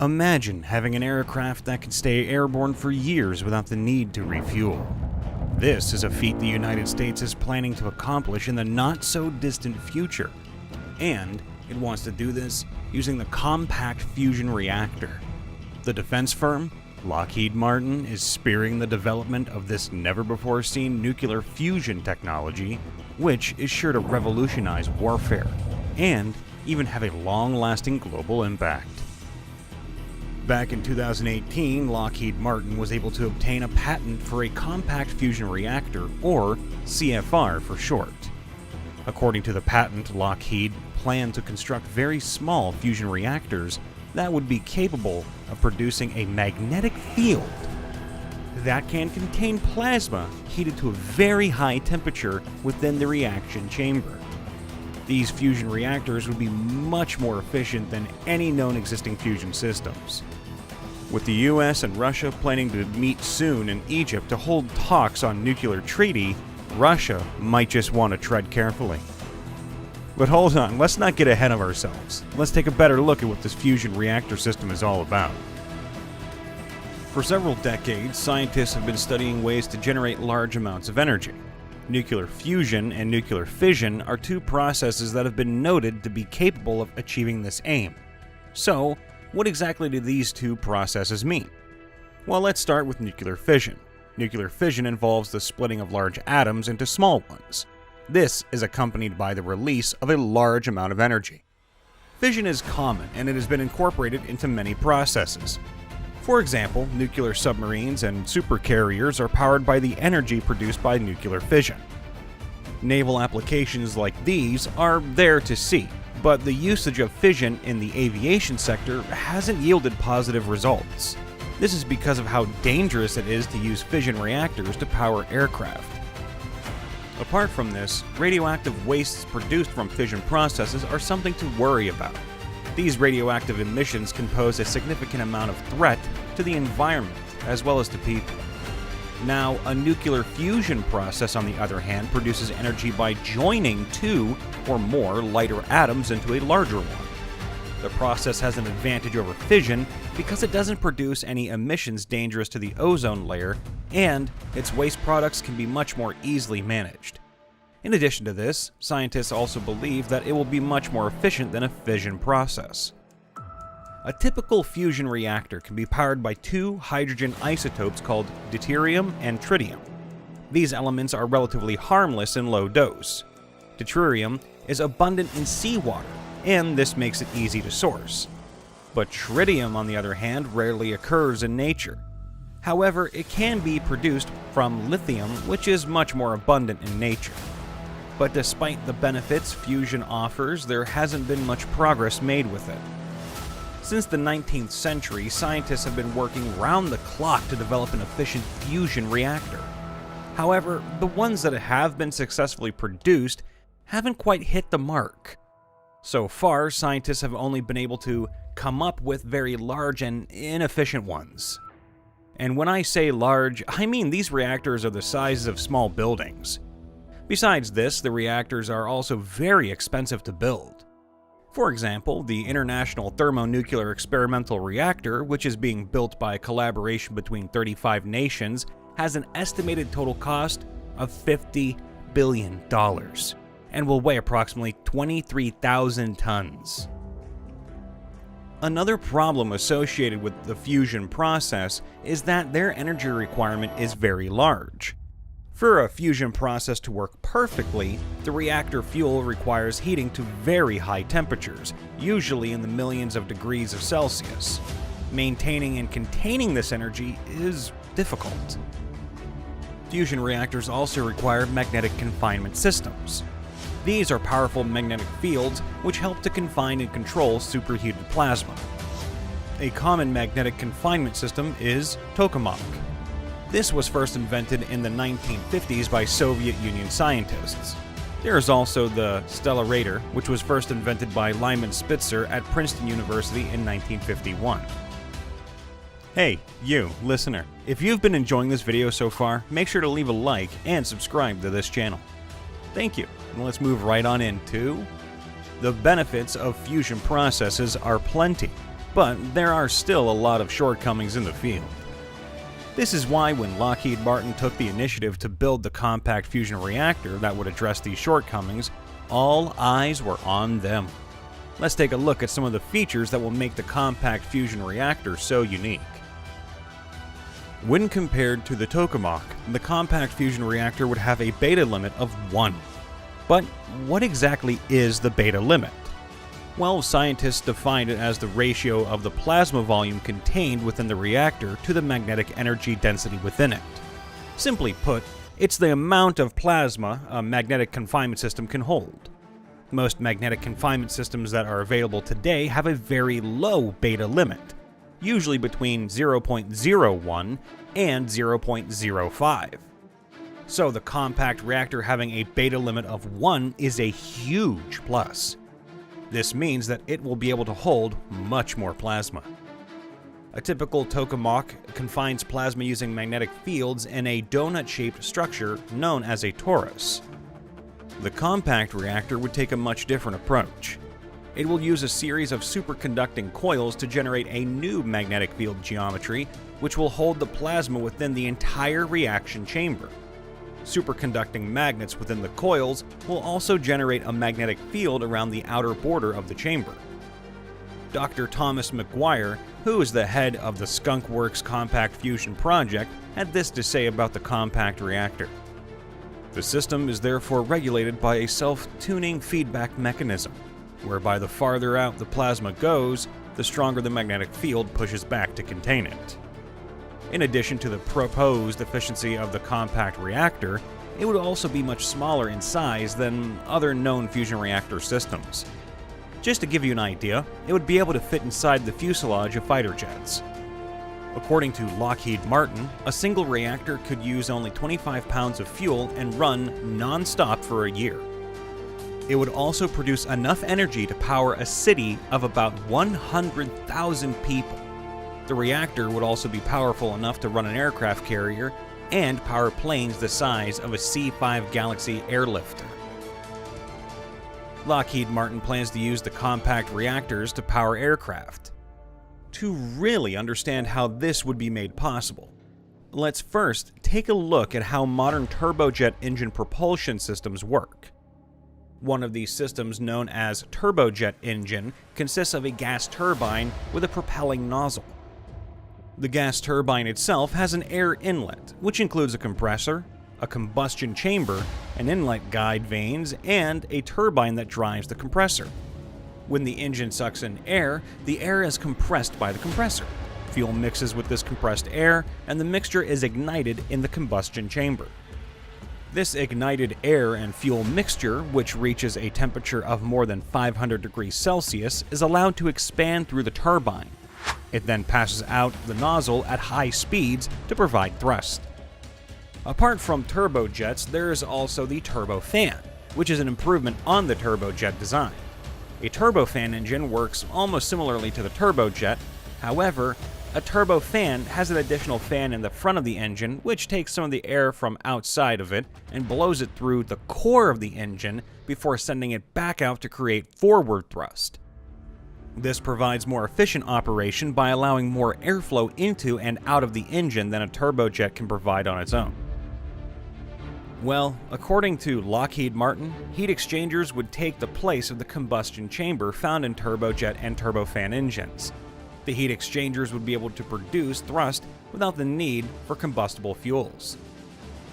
Imagine having an aircraft that can stay airborne for years without the need to refuel. This is a feat the United States is planning to accomplish in the not-so-distant future, and it wants to do this using the compact fusion reactor. The defense firm, Lockheed Martin, is spearheading the development of this never-before-seen nuclear fusion technology, which is sure to revolutionize warfare and even have a long-lasting global impact. Back in 2018, Lockheed Martin was able to obtain a patent for a compact fusion reactor, or CFR for short. According to the patent, Lockheed planned to construct very small fusion reactors that would be capable of producing a magnetic field that can contain plasma heated to a very high temperature within the reaction chamber. These fusion reactors would be much more efficient than any known existing fusion systems. With the US and Russia planning to meet soon in Egypt to hold talks on nuclear treaty, Russia might just want to tread carefully. But hold on, let's not get ahead of ourselves. Let's take a better look at what this fusion reactor system is all about. For several decades, scientists have been studying ways to generate large amounts of energy. Nuclear fusion and nuclear fission are two processes that have been noted to be capable of achieving this aim. So, what exactly do these two processes mean? Well, let's start with nuclear fission. Nuclear fission involves the splitting of large atoms into small ones. This is accompanied by the release of a large amount of energy. Fission is common, and it has been incorporated into many processes. For example, nuclear submarines and supercarriers are powered by the energy produced by nuclear fission. Naval applications like these are there to see, but the usage of fission in the aviation sector hasn't yielded positive results. This is because of how dangerous it is to use fission reactors to power aircraft. Apart from this, radioactive wastes produced from fission processes are something to worry about. These radioactive emissions can pose a significant amount of threat to the environment as well as to people. Now, a nuclear fusion process, on the other hand, produces energy by joining two or more lighter atoms into a larger one. The process has an advantage over fission because it doesn't produce any emissions dangerous to the ozone layer, and its waste products can be much more easily managed. In addition to this, scientists also believe that it will be much more efficient than a fission process. A typical fusion reactor can be powered by two hydrogen isotopes called deuterium and tritium. These elements are relatively harmless in low dose. Deuterium is abundant in seawater, and this makes it easy to source. But tritium, on the other hand, rarely occurs in nature. However, it can be produced from lithium, which is much more abundant in nature. But despite the benefits fusion offers, there hasn't been much progress made with it. Since the 19th century, scientists have been working round the clock to develop an efficient fusion reactor. However, the ones that have been successfully produced haven't quite hit the mark. So far, scientists have only been able to come up with very large and inefficient ones. And when I say large, I mean these reactors are the sizes of small buildings. Besides this, the reactors are also very expensive to build. For example, the International Thermonuclear Experimental Reactor, which is being built by a collaboration between 35 nations, has an estimated total cost of $50 billion and will weigh approximately 23,000 tons. Another problem associated with the fusion process is that their energy requirement is very large. For a fusion process to work perfectly, the reactor fuel requires heating to very high temperatures, usually in the millions of degrees of Celsius. Maintaining and containing this energy is difficult. Fusion reactors also require magnetic confinement systems. These are powerful magnetic fields which help to confine and control superheated plasma. A common magnetic confinement system is tokamak. This was first invented in the 1950s by Soviet Union scientists. There is also the stellarator, which was first invented by Lyman Spitzer at Princeton University in 1951. Hey, you, listener. If you've been enjoying this video so far, make sure to leave a like and subscribe to this channel. Thank you, and let's move right on into... The benefits of fusion processes are plenty. but there are still a lot of shortcomings in the field. This is why when Lockheed Martin took the initiative to build the compact fusion reactor that would address these shortcomings, all eyes were on them. Let's take a look at some of the features that will make the compact fusion reactor so unique. When compared to the tokamak, the compact fusion reactor would have a beta limit of 1. But what exactly is the beta limit? Well, scientists defined it as the ratio of the plasma volume contained within the reactor to the magnetic energy density within it. Simply put, it's the amount of plasma a magnetic confinement system can hold. Most magnetic confinement systems that are available today have a very low beta limit, usually between 0.01 and 0.05. So the compact reactor having a beta limit of 1 is a huge plus. This means that it will be able to hold much more plasma. A typical tokamak confines plasma using magnetic fields in a donut-shaped structure known as a torus. The compact reactor would take a much different approach. It will use a series of superconducting coils to generate a new magnetic field geometry, which will hold the plasma within the entire reaction chamber. Superconducting magnets within the coils will also generate a magnetic field around the outer border of the chamber. Dr. Thomas McGuire, who is the head of the Skunk Works Compact Fusion Project, had this to say about the compact reactor. The system is therefore regulated by a self-tuning feedback mechanism, whereby the farther out the plasma goes, the stronger the magnetic field pushes back to contain it. In addition to the proposed efficiency of the compact reactor, it would also be much smaller in size than other known fusion reactor systems. Just to give you an idea, it would be able to fit inside the fuselage of fighter jets. According to Lockheed Martin, a single reactor could use only 25 pounds of fuel and run non-stop for a year. It would also produce enough energy to power a city of about 100,000 people. The reactor would also be powerful enough to run an aircraft carrier and power planes the size of a C-5 Galaxy airlifter. Lockheed Martin plans to use the compact reactors to power aircraft. To really understand how this would be made possible, let's first take a look at how modern turbojet engine propulsion systems work. One of these systems, known as turbojet engine, consists of a gas turbine with a propelling nozzle. The gas turbine itself has an air inlet, which includes a compressor, a combustion chamber, an inlet guide vanes, and a turbine that drives the compressor. When the engine sucks in air, the air is compressed by the compressor. Fuel mixes with this compressed air, and the mixture is ignited in the combustion chamber. This ignited air and fuel mixture, which reaches a temperature of more than 500 degrees Celsius, is allowed to expand through the turbine. It then passes out the nozzle at high speeds to provide thrust. Apart from turbojets, there is also the turbofan, which is an improvement on the turbojet design. A turbofan engine works almost similarly to the turbojet. However, a turbofan has an additional fan in the front of the engine, which takes some of the air from outside of it and blows it through the core of the engine before sending it back out to create forward thrust. This provides more efficient operation by allowing more airflow into and out of the engine than a turbojet can provide on its own. Well, according to Lockheed Martin, heat exchangers would take the place of the combustion chamber found in turbojet and turbofan engines. The heat exchangers would be able to produce thrust without the need for combustible fuels.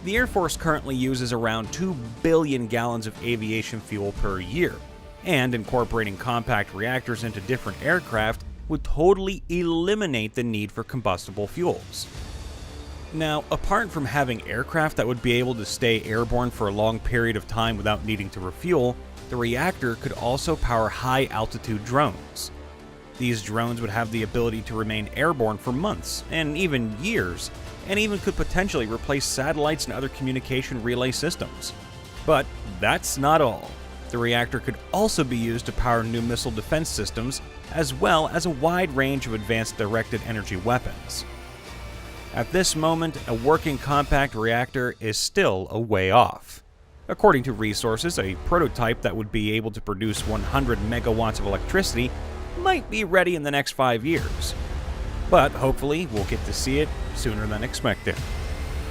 The Air Force currently uses around 2 billion gallons of aviation fuel per year, and incorporating compact reactors into different aircraft would totally eliminate the need for combustible fuels. Now, apart from having aircraft that would be able to stay airborne for a long period of time without needing to refuel, the reactor could also power high-altitude drones. These drones would have the ability to remain airborne for months, and even years, and even could potentially replace satellites and other communication relay systems. But that's not all. The reactor could also be used to power new missile defense systems, as well as a wide range of advanced directed energy weapons. At this moment, a working compact reactor is still a way off. According to resources, a prototype that would be able to produce 100 megawatts of electricity might be ready in the next 5 years. But hopefully, we'll get to see it sooner than expected.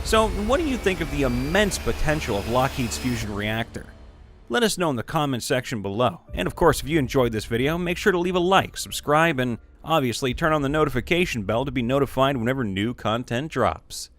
So, what do you think of the immense potential of Lockheed's fusion reactor? Let us know in the comments section below. And of course, if you enjoyed this video, make sure to leave a like, subscribe, and obviously turn on the notification bell to be notified whenever new content drops.